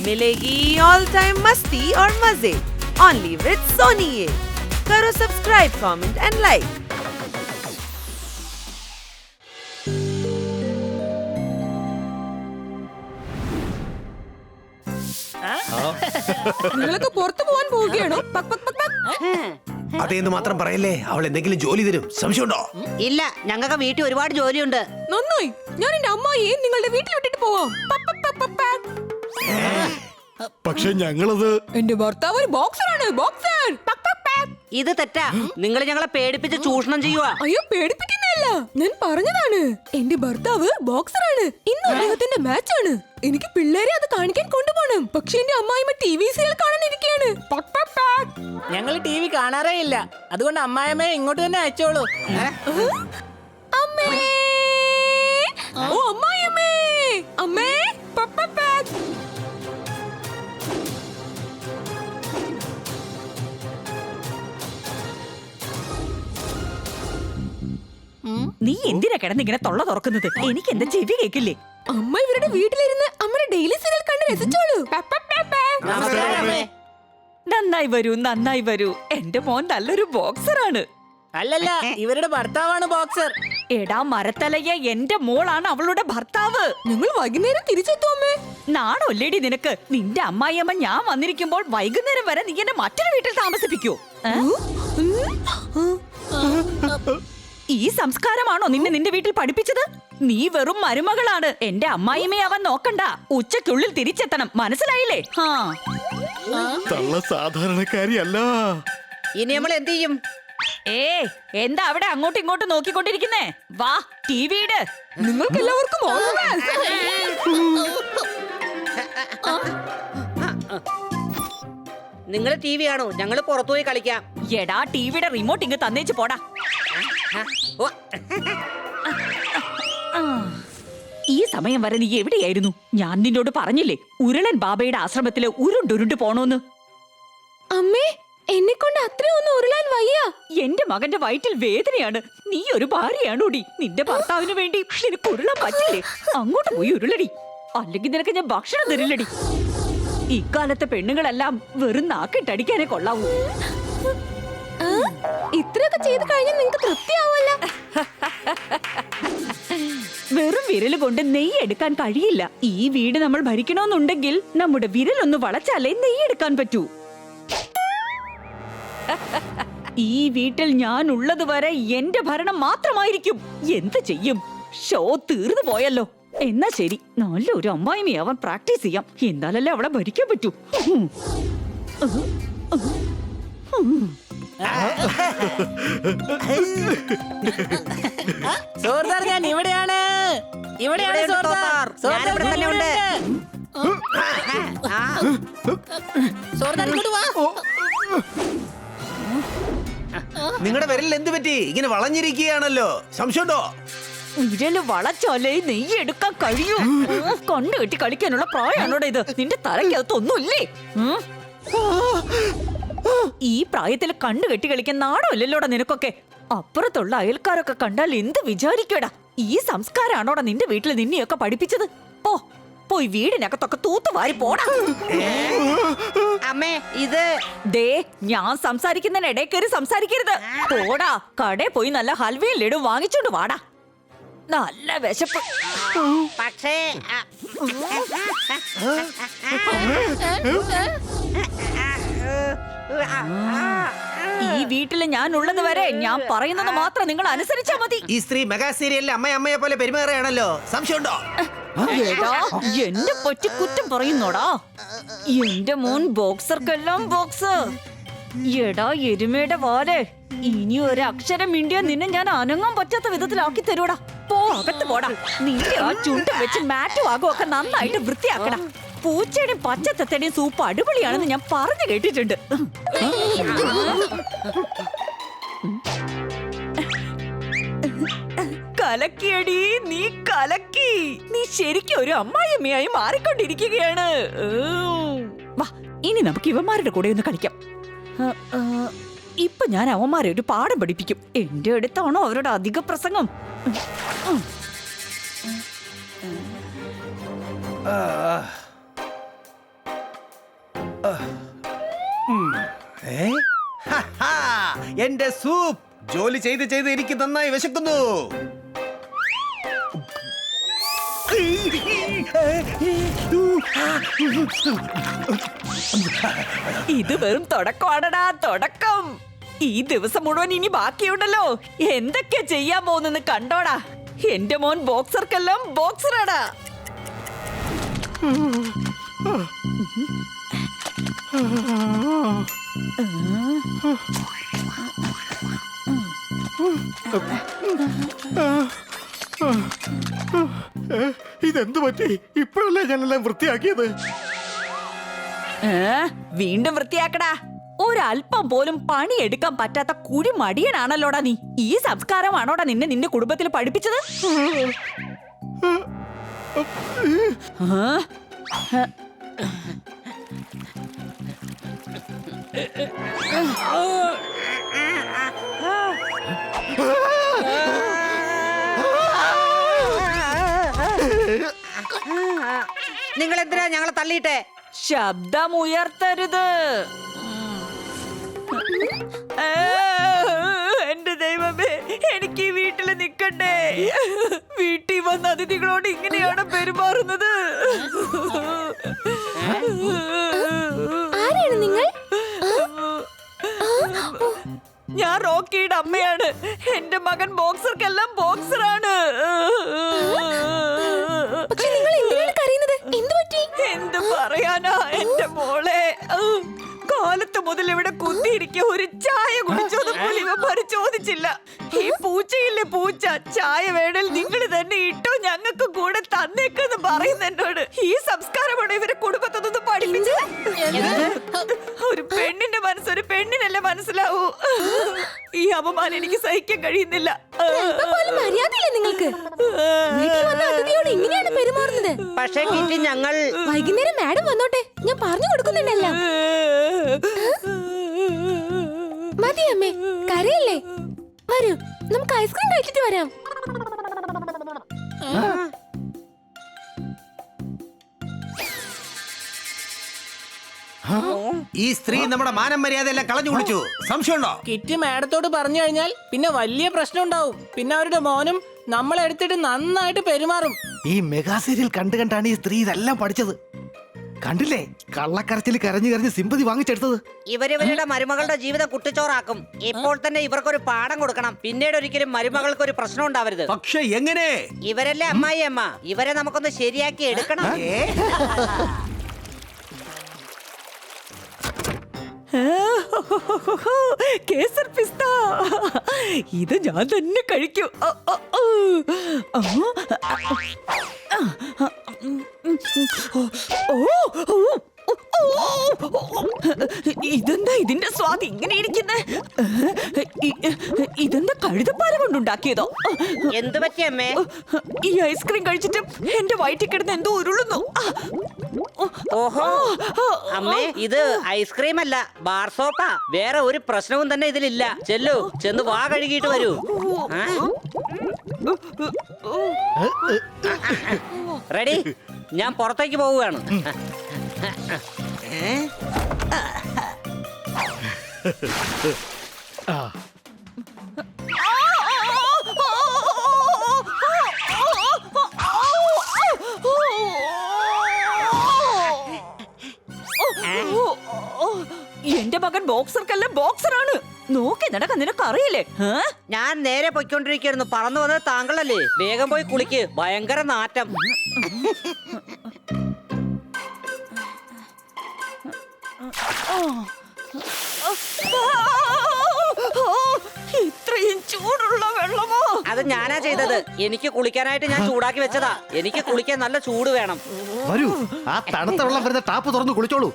मिलेगी all time मस्ती और मजे ओनली विद सोनी ये। करो सब्सक्राइब, कमेंट एंड लाइक। നിങ്ങളൊക്കെ പുറത്തു പോകാൻ പോവുകയാണോ? അതേന്ന് മാത്രം പറയല്ലേ, അവൾ എന്തെങ്കിലും ജോലി തരും. സംശയമുണ്ടോ? ഇല്ല, ഞങ്ങൾക്ക് വീട്ടിൽ ഒരുപാട് ജോലിയുണ്ട്. നന്നായി, ഞാൻ എന്റെ അമ്മായിയെ നിങ്ങളുടെ വീട്ടിൽ വിട്ടിട്ട് പോവാം. പക്ഷെ ഞങ്ങളത് എന്റെ ഭർത്താവ് ഒരു ബോക്സറാണ്. ബോക്സർ. ഇത് തെറ്റാ. നിങ്ങൾ ഞങ്ങളെ പേടിപ്പിച്ച് ചൂഷണം ചെയ്യുക. അയ്യോ, പേടിപ്പിക്കുന്നതല്ല, ഞാൻ പറഞ്ഞതാണ്. എന്റെ ഭർത്താവ് ബോക്സറാണ്. ഇന്ന് അദ്ദേഹത്തിന്റെ മാച്ചാണ്. എനിക്ക് പിള്ളേരെ അത് കാണിക്കാൻ കൊണ്ടുപോകണം. പക്ഷെ എന്റെ അമ്മായിമ്മ ടിവി സീരിയൽ കാണാനിരിക്കുകയാണ്. ഞങ്ങൾ ടിവി കാണാറേ ഇല്ല. അതുകൊണ്ട് അമ്മായിയമ്മയെ ഇങ്ങോട്ട് തന്നെ അയച്ചോളൂ. അമ്മേ, ഓ അമ്മായിയമ്മേ, അമ്മേ. നീ എന്തിനാ കിടന്നിങ്ങനെ തൊള്ള തുറക്കുന്നത്? എനിക്ക് എന്റെ ചെവി കേക്കില്ലേ? അമ്മ ഇവരുടെ വീട്ടിലിരുന്ന് അമ്മയുടെ ഡെയിലി സീരിയൽ കണ്ട് രസിച്ചോളൂ. നന്നായി വരൂ, നന്നായി വരൂ. എന്റെ മോൻ നല്ലൊരു ബോക്സറാണ്. അല്ലല്ല, ഇവരുടെ ഭർത്താവാണ് ബോക്സർ. എടാ മരത്തലയെ, എന്റെ മോളാണ് അവളുടെ ഭർത്താവ്. ഞങ്ങൾ വൈകുന്നേരം തിരിച്ചെത്തും അമ്മേ. നാണല്ലേടി നിനക്ക്? നിന്റെ അമ്മായിയമ്മ ഞാൻ വന്നിരിക്കുമ്പോൾ വൈകുന്നേരം വരെ നീ എന്നെ മറ്റൊരു വീട്ടിൽ താമസിപ്പിക്കൂ? ഈ സംസ്കാരമാണോ നിന്നെ നിന്റെ വീട്ടിൽ പഠിപ്പിച്ചത്? നീ വെറും മരുമകളാണ്. എന്റെ അമ്മായിമ്മയെ അവൻ നോക്കണ്ട. ഉച്ചയ്ക്കുള്ളിൽ തിരിച്ചെത്തണം, മനസ്സിലായില്ലേ? തള്ള സാധാരണക്കാരിയല്ല. ഇനി നമ്മൾ എന്ത് ചെയ്യും? എന്താ അവിടെ അങ്ങോട്ടും ഇങ്ങോട്ടും നോക്കിക്കൊണ്ടിരിക്കുന്നേ? വാ, ടിവി ഇട്. നിങ്ങൾക്ക് എല്ലാവർക്കും നിങ്ങൾ ടി വി ആണോ? ഞങ്ങൾ പുറത്തുപോയി കളിക്കാം. എടാ, ടിവിയുടെ റിമോട്ട് ഇങ്ങ് തന്നേച്ച് പോടാ. ഈ സമയം വരെ നീ എവിടെയായിരുന്നു? ഞാൻ നിന്നോട് പറഞ്ഞില്ലേ ഉരുളൻ ബാബയുടെ ആശ്രമത്തില് ഉരുണ്ടുരുണ്ട് പോണോന്ന്? അമ്മേ, എന്നെ കൊണ്ട് അത്രയൊന്നും ഉരുളാൻ വയ്യ. എന്റെ മകന്റെ വയറ്റിൽ വേദനയാണ്. നീ ഒരു ഭാര്യയാണോടി? നിന്റെ ഭർത്താവിന് വേണ്ടി നിനക്ക് ഉരുളാൻ പറ്റില്ലേ? അങ്ങോട്ട് പോയി ഉരുളടി, അല്ലെങ്കിൽ നിനക്ക് ഞാൻ ഭക്ഷണം തരില്ലടി. ഇക്കാലത്തെ പെണ്ണുങ്ങളെല്ലാം വെറും നാക്കിട്ടടിക്കാനേ കൊള്ളാവൂ. ഇത്രയൊക്കെ ചെയ്ത് കഴിഞ്ഞാൽ നിങ്ങക്ക് തൃപ്തിയാവല്ല. വെറും വിരല് കൊണ്ട് നെയ്യ് എടുക്കാൻ കഴിയില്ല. ഈ വീട് നമ്മൾ ഭരിക്കണമെന്നുണ്ടെങ്കിൽ നമ്മുടെ വിരലൊന്ന് വളച്ചാലേ നെയ്യ് എടുക്കാൻ പറ്റൂ. ഈ വീട്ടിൽ ഞാൻ ഉള്ളത് വരെ എന്റെ ഭരണം മാത്രമായിരിക്കും. എന്ത് ചെയ്യും? ഷോ തീർന്നു പോയല്ലോ. എന്നാ ശരി, നല്ലൊരു അമ്മായിമ്മയാവാൻ പ്രാക്ടീസ് ചെയ്യാം. എന്നാലല്ലേ അവളെ ഭരിക്കാൻ പറ്റൂ. സോർദാർ, ഞാൻ ഇവിടെയാണ്. ഇവിടെയാണ് സോർദാർ. സോർദാർ ഇങ്ങോട്ട് വാ. നിങ്ങളുടെ വിരലിൽ എന്ത് പറ്റി? ഇങ്ങനെ വളഞ്ഞിരിക്കുകയാണല്ലോ. സംശയമുണ്ടോ? വിരല് വളച്ചാലേ നെയ്യ് എടുക്കാൻ കഴിയൂ. കണ്ണു കെട്ടി കളിക്കാനുള്ള പ്രായമാണോടെ ഇത്? നിന്റെ തലയ്ക്കകത്തൊന്നുമില്ലേ? ഈ പ്രായത്തിൽ കണ്ണു കെട്ടി കളിക്കാൻ നാണമില്ലല്ലോടാ നിനക്കൊക്കെ. അപ്പുറത്തുള്ള അയൽക്കാരൊക്കെ കണ്ടാൽ എന്ത് വിചാരിക്കടാ? ഈ സംസ്കാരാണോടാ നിന്റെ വീട്ടിൽ നിന്നെയൊക്കെ പഠിപ്പിച്ചത്? പോയി വീടിനകത്തൊക്കെ തൂത്തുവാരി പോടാ. അമ്മേ, ഇത് ദേ, ഞാൻ സംസാരിക്കുന്നതിനിടെ കയറി സംസാരിക്കരുത്. പോടാ, കടയിൽ പോയി നല്ല ഹൽവയും ലഡും വാങ്ങിച്ചോണ്ട് വാടാ. നല്ല വിശപ്പ്. പക്ഷേ ഈ വീട്ടില് ഞാൻ ഉള്ളത് വരെ ഞാൻ പറയുന്നത് മാത്രം നിങ്ങൾ അനുസരിച്ചാ മതി. ഈ സ്ത്രീ മെഗാ സീരിയലിലെ അമ്മയെ പോലെ പെരുമാറുകയാണല്ലോ. സംശയമുണ്ടോ? എന്നെ പറ്റി കുറ്റം പറയുന്നോടാ? എന്റെ മോൻ ബോക്സർക്കെല്ലാം ബോക്സർ. എടാ എരുമയുടെ വാലേ, ഇനി ഒരു അക്ഷരം മിണ്ടിയാ നിന്നെ ഞാൻ അനങ്ങാൻ പറ്റാത്ത വിധത്തിലാക്കി തരൂടാ. അകത്ത് പോടാ. നിന്റെ ആ ചുണ്ട് വെച്ച് മാറ്റും ആകുമൊക്കെ നന്നായിട്ട് വൃത്തിയാക്കണം. പൂച്ചയുടെയും പച്ചത്തത്തയുടെയും സൂപ്പ് അടിപൊളിയാണെന്ന് ഞാൻ പറഞ്ഞു കേട്ടിട്ടുണ്ട്. കലക്കിയടി, നീ കലക്കി. നീ ശരിക്കും ഒരു അമ്മായിയമ്മയായി മാറിക്കൊണ്ടിരിക്കുകയാണ്. വാ, ഇനി നമുക്ക് ഇവന്മാരുടെ കൂടെ ഒന്ന് കളിക്കാം. ഇപ്പൊ ഞാൻ അവന്മാരെ ഒരു പാഠം പഠിപ്പിക്കും. എന്റെ അടുത്താണോ അവരുടെ അധിക പ്രസംഗം? എന്റെ സൂപ്പ്. ജോലി ചെയ്ത് ചെയ്ത് എനിക്ക് നന്നായി വിശക്കുന്നു. ഇത് വെറും തുടക്കമാണടാ, തുടക്കം. ഈ ദിവസം മുഴുവൻ ഇനി ബാക്കിയുണ്ടല്ലോ. എന്തൊക്കെ ചെയ്യാൻ പോകുന്നെന്ന് കണ്ടോടാ. എന്റെ മോൻ ബോക്സർക്കെല്ലാം ബോക്സറാടാ. ഇതെന്തു പറ്റി? ഇപ്പോഴല്ലേ ഞാനെല്ലാം വൃത്തിയാക്കിയത്. വീണ്ടും വൃത്തിയാക്കടാ. ഒരല്പം പോലും പണിയെടുക്കാൻ പറ്റാത്ത കുഴിമടിയനാണല്ലോടാ നീ. ഈ സംസ്കാരമാണോടാ നിന്നെ നിന്റെ കുടുംബത്തിൽ പഠിപ്പിച്ചത്? നിങ്ങൾ എന്തിനാ ഞങ്ങളെ തള്ളിയിട്ടെ? ശബ്ദമുയർത്തരുത്. എന്റെ ദൈവമേ, എനിക്ക് ഈ വീട്ടില് നിക്കണ്ടേ? വീട്ടിൽ വന്ന അതിഥികളോട് ഇങ്ങനെയാണ് പെരുമാറുന്നത്. ആരാണ് നിങ്ങൾ? ഞാൻ റോക്കിയുടെ അമ്മയാണ്. എന്റെ മകൻ ബോക്സർക്കെല്ലാം ബോക്സറാണ്. പക്ഷെ നിങ്ങൾ എന്തിനാണ് കരയുന്നത്? എന്തു പറ്റി? എന്ത് പറയാനാ എന്റെ മോളെ. കാലത്ത് മുതൽ ഇവിടെ കുത്തിയിരിക്കുക. ഒരു ചായ കുടിച്ചോന്ന് പോലും ഇവ പരിശോധിച്ചില്ല. ഈ പൂച്ചയില്ലേ പൂച്ച, ചായ വേണേൽ നിങ്ങൾ തന്നെ ഇട്ടോ, ഞങ്ങൾക്ക് കൂടെ തന്നേക്കെന്ന് പറയുന്ന എന്നോട്. ഈ സംസ്കാരമാണ് ഇവരെ കുടുംബത്തൊന്നും പഠിപ്പിച്ചത്. ഒരു പെണ്ണിന്റെ മനസ്സൊരു പെണ്ണിനല്ലേ മനസ്സിലാവൂ. ഈ അപമാനം എനിക്ക് സഹിക്കാൻ കഴിയുന്നില്ല. മര്യാദയില്ലേ നിങ്ങൾക്ക്? വീട്ടിൽ വന്ന അതിഥിയോട് ഇങ്ങനെയാണ് പെരുമാറുന്നത്. പക്ഷേ കിറ്റി, ഞങ്ങൾ വൈകുന്നേരം മാഡം വന്നോട്ടെ, ഞാൻ പറഞ്ഞു കൊടുക്കുന്നുണ്ടല്ലോ. മതി അമ്മേ, കരയില്ലേ? വരൂ, നമുക്ക് ഐസ്ക്രീം കഴിച്ചിട്ട് വരാം. ഈ സ്ത്രീ നമ്മുടെ മാനം മര്യാദയെല്ലാം കളഞ്ഞു കുളിച്ചു. സംശയമുണ്ടോ? കിറ്റ് മാഡത്തോട് പറഞ്ഞു കഴിഞ്ഞാൽ പിന്നെ വലിയ പ്രശ്നം ഉണ്ടാവും. പിന്നെ അവരുടെ മോനും നമ്മളെടുത്തിട്ട് നന്നായിട്ട് പെരുമാറും. ഈ മെഗാ സീരിയൽ കണ്ടു കണ്ടാണ് ഈ സ്ത്രീ ഇതെല്ലാം പഠിച്ചത്. കണ്ടില്ലേ, കള്ളക്കരച്ചിൽ കരഞ്ഞു കരഞ്ഞ് സിമ്പതി വാങ്ങിച്ചെടുത്തത്. ഇവരിവരുടെ മരുമകളുടെ ജീവിതം കുട്ടിച്ചോറാക്കും. ഇപ്പോൾ തന്നെ ഇവർക്കൊരു പാഠം കൊടുക്കണം. പിന്നീട് ഒരിക്കലും മരുമകൾക്ക് ഒരു പ്രശ്നം ഉണ്ടാവരുത്. പക്ഷെ എങ്ങനെ? ഇവരല്ലേ അമ്മായി അമ്മ. ഇവരെ നമുക്കൊന്ന് ശരിയാക്കി എടുക്കണം. കേസർ പിസ്ത, ഇത് ഞാൻ തന്നെ കഴിക്കൂ. ഇതെന്താ ഇതിന്റെ സ്വാദ് ഇങ്ങനെ ഇരിക്കുന്നേ? ഇതെന്താ കഴുതപ്പാര കൊണ്ടുണ്ടാക്കിയതോ? എന്ത് പറ്റി അമ്മേ? ഈ ഐസ്ക്രീം കഴിച്ചിട്ട് എന്റെ വയറ്റിൽ കിടന്ന് എന്തോ ഉരുളുന്നു. ഓഹോ അമ്മേ, ഇത് ഐസ്ക്രീം അല്ല, ബാർ സോപ്പാ. വേറെ ഒരു പ്രശ്നവും തന്നെ ഇതിലില്ല. ചെല്ലു, ചെന്ന് വാ കഴുകിയിട്ട് വരൂ. റെഡി, ഞാൻ പുറത്തേക്ക് പോവുകയാണ്. എന്റെ മകൻ ബോക്സർക്കല്ല ബോക്സറാണ്. നോക്കി നടക്കാൻ നിനക്ക് അറിയില്ലേ? ഞാൻ നേരെ പൊയ്ക്കൊണ്ടിരിക്കുന്നു. പറന്നു വന്നത് താങ്കളല്ലേ? വേഗം പോയി കുളിക്ക്, ഭയങ്കര നാറ്റം. ഇത്രയും ചൂടുള്ള വെള്ളമോ? അത് ഞാനാ ചെയ്തത്. എനിക്ക് കുളിക്കാനായിട്ട് ഞാൻ ചൂടാക്കി വെച്ചതാ. എനിക്ക് കുളിക്കാൻ നല്ല ചൂട് വേണം. വരൂ, ആ തണുത്ത വെള്ളം വരുന്ന ടാപ്പ് തുറന്ന് കുളിച്ചോളൂ.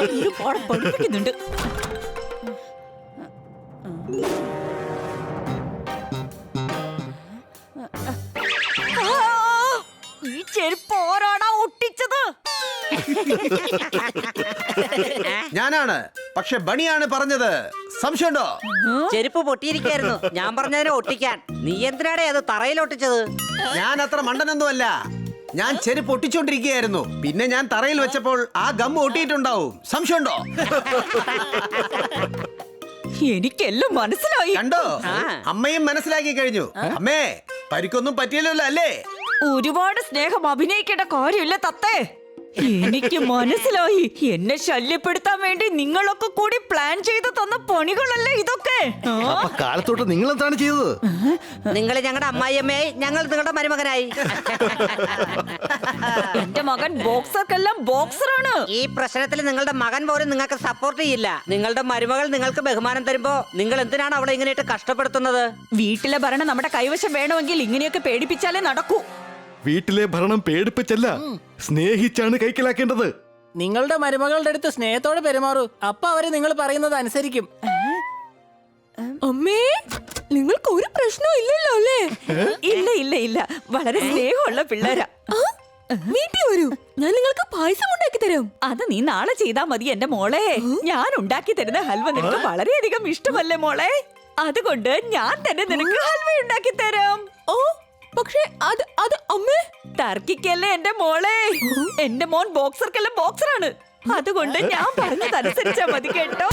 ഒരുപാട് പഠിപ്പിക്കുന്നുണ്ട്. ഈ ചെരുപ്പ് ഓരാടാ ഒട്ടിച്ചത്? ഞാനാണ്, പക്ഷെ ബണിയാണ് പറഞ്ഞത്. സംശയമുണ്ടോ? ചെരുപ്പ് പൊട്ടിയിരിക്കായിരുന്നു. ഞാൻ പറഞ്ഞതിനെ ഒട്ടിക്കാൻ. നീ എന്തിനാടേ അത് തറയിൽ ഒട്ടിച്ചത്? ഞാൻ അത്ര മണ്ടനൊന്നുമല്ല. ഞാൻ ചെരുപ്പ് ഒട്ടിച്ചോണ്ടിരിക്കുകയായിരുന്നു. പിന്നെ ഞാൻ തറയിൽ വെച്ചപ്പോൾ ആ ഗം ഒട്ടിയിട്ടുണ്ടാവും. സംശയമുണ്ടോ? എനിക്കെല്ലാം മനസ്സിലായി. കണ്ടോ? അമ്മയും മനസ്സിലാക്കി കഴിഞ്ഞു. അമ്മേ, പരിക്കൊന്നും പറ്റിയല്ലോ അല്ലേ? ഒരുപാട് സ്നേഹം അഭിനയിക്കേണ്ട കാര്യമില്ല തത്തേ. എനിക്ക് മനസ്സിലായി. എന്നെ ശല്യപ്പെടുത്താൻ വേണ്ടി നിങ്ങളൊക്കെ കൂടി പ്ലാൻ ചെയ്ത് തന്ന പണികളല്ലേ ഇതൊക്കെ. അപ്പൊ കാലത്തോട്ട് നിങ്ങൾ എന്താണ് ചെയ്തത്? നിങ്ങൾ ഞങ്ങളുടെ അമ്മായിയമ്മയായി, ഞങ്ങൾ നിങ്ങളുടെ മരുമകനായി. എന്റെ മകൻ ബോക്സർക്കെല്ലാം ബോക്സറാണ്. ഈ പ്രശ്നത്തിൽ നിങ്ങളുടെ മകൻ പോലും നിങ്ങൾക്ക് സപ്പോർട്ട് ചെയ്യില്ല. നിങ്ങളുടെ മരുമകൾ നിങ്ങൾക്ക് ബഹുമാനം തരുമ്പോ നിങ്ങൾ എന്തിനാണ് അവളെ ഇങ്ങനെയിട്ട് കഷ്ടപ്പെടുത്തുന്നത്? വീട്ടിലെ ഭരണം നമ്മുടെ കൈവശം വേണമെങ്കിൽ ഇങ്ങനെയൊക്കെ പേടിപ്പിച്ചാലേ നടക്കൂ. വീട്ടിലെ ഭരണം പേടിപ്പിച്ചല്ല, സ്നേഹിച്ചാണ് കൈക്കലാക്കേണ്ടത്. നിങ്ങളുടെ മരുമകളുടെ അടുത്ത് സ്നേഹത്തോടെ പെരുമാറൂ. അപ്പൊ അവര് നിങ്ങൾ പറയുന്നത് അനുസരിക്കും. അമ്മേ, നിങ്ങൾക്ക് ഒരു പ്രശ്നവും ഇല്ലല്ലോ അല്ലേ? ഇല്ല ഇല്ല ഇല്ല, വളരെ സ്നേഹമുള്ള പിള്ളേരാ. വീട്ടിൽ വരൂ, ഞാൻ നിങ്ങൾക്ക് പായസം ഉണ്ടാക്കി തരാം. അത് നീ നാളെ ചെയ്താ മതി എന്റെ മോളെ. ഞാൻ ഉണ്ടാക്കി തരുന്ന ഹൽവ നിനക്ക് വളരെയധികം ഇഷ്ടമല്ലേ മോളെ? അതുകൊണ്ട് ഞാൻ തന്നെ നിനക്ക് ഹൽവ ഉണ്ടാക്കി തരാം. ഓ, പക്ഷേ അത് അമ്മേ. ടർക്കിക്കല്ലേ എന്റെ മോളെ. എന്റെ മോൻ ബോക്സർക്കെല്ലാം ബോക്സറാണ്. അതുകൊണ്ട് ഞാൻ പറഞ്ഞതനുസരിച്ചാ മതി കേട്ടോ.